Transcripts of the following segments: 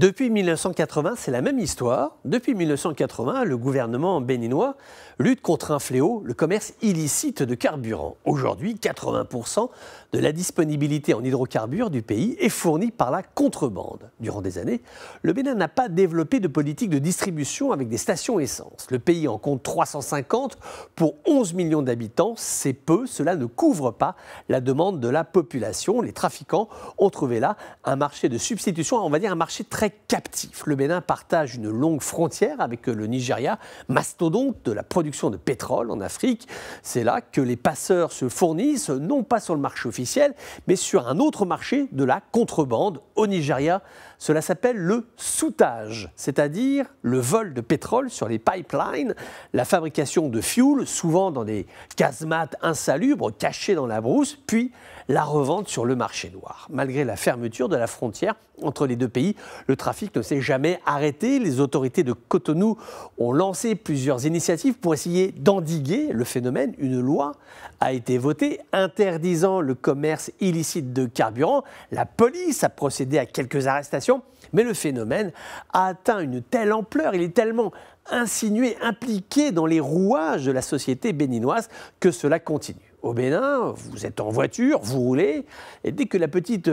Depuis 1980, c'est la même histoire. Depuis 1980, le gouvernement béninois lutte contre un fléau, le commerce illicite de carburant. Aujourd'hui, 80% de la disponibilité en hydrocarbures du pays est fournie par la contrebande. Durant des années, le Bénin n'a pas développé de politique de distribution avec des stations essence. Le pays en compte 350 pour 11 millions d'habitants. C'est peu, cela ne couvre pas la demande de la population. Les trafiquants ont trouvé là un marché de substitution, on va dire un marché très captif. Le Bénin partage une longue frontière avec le Nigeria, mastodonte de la production de pétrole en Afrique. C'est là que les passeurs se fournissent, non pas sur le marché officiel, mais sur un autre marché de la contrebande. Au Nigeria, cela s'appelle le soûtage, c'est-à-dire le vol de pétrole sur les pipelines, la fabrication de fuel, souvent dans des casemates insalubres cachés dans la brousse, puis la revente sur le marché noir. Malgré la fermeture de la frontière entre les deux pays, le trafic ne s'est jamais arrêté. Les autorités de Cotonou ont lancé plusieurs initiatives pour essayer d'endiguer le phénomène. Une loi a été votée interdisant le commerce illicite de carburant. La police a procédé à quelques arrestations, mais le phénomène a atteint une telle ampleur, il est tellement insinué, impliqué dans les rouages de la société béninoise que cela continue. Au Bénin, vous êtes en voiture, vous roulez, et dès que la petite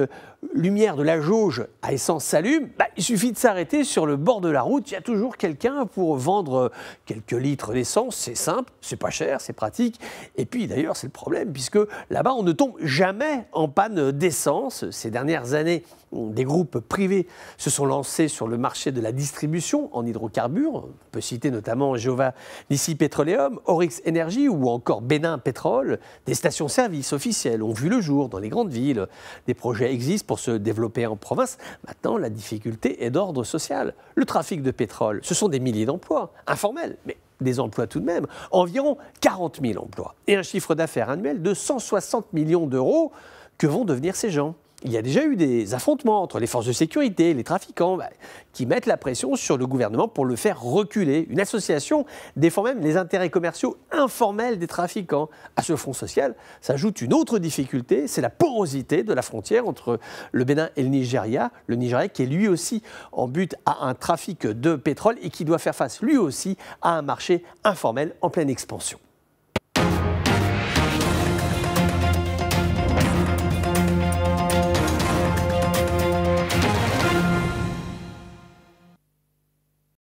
lumière de la jauge à essence s'allume, il suffit de s'arrêter sur le bord de la route. Il y a toujours quelqu'un pour vendre quelques litres d'essence. C'est simple, c'est pas cher, c'est pratique. Et puis d'ailleurs, c'est le problème, puisque là-bas, on ne tombe jamais en panne d'essence. Ces dernières années, des groupes privés se sont lancés sur le marché de la distribution en hydrocarbures. On peut citer notamment Giovannissi Petroleum, Oryx Energy ou encore Bénin Pétrole. Des stations-service officielles ont vu le jour dans les grandes villes. Des projets existent pour se développer en province. Maintenant, la difficulté est d'ordre social. Le trafic de pétrole, ce sont des milliers d'emplois, informels, mais des emplois tout de même, environ 40 000 emplois. Et un chiffre d'affaires annuel de 160 millions d'euros. Que vont devenir ces gens ? Il y a déjà eu des affrontements entre les forces de sécurité et les trafiquants qui mettent la pression sur le gouvernement pour le faire reculer. Une association défend même les intérêts commerciaux informels des trafiquants. À ce front social s'ajoute une autre difficulté, c'est la porosité de la frontière entre le Bénin et le Nigeria. Le Nigeria qui est lui aussi en but à un trafic de pétrole et qui doit faire face lui aussi à un marché informel en pleine expansion.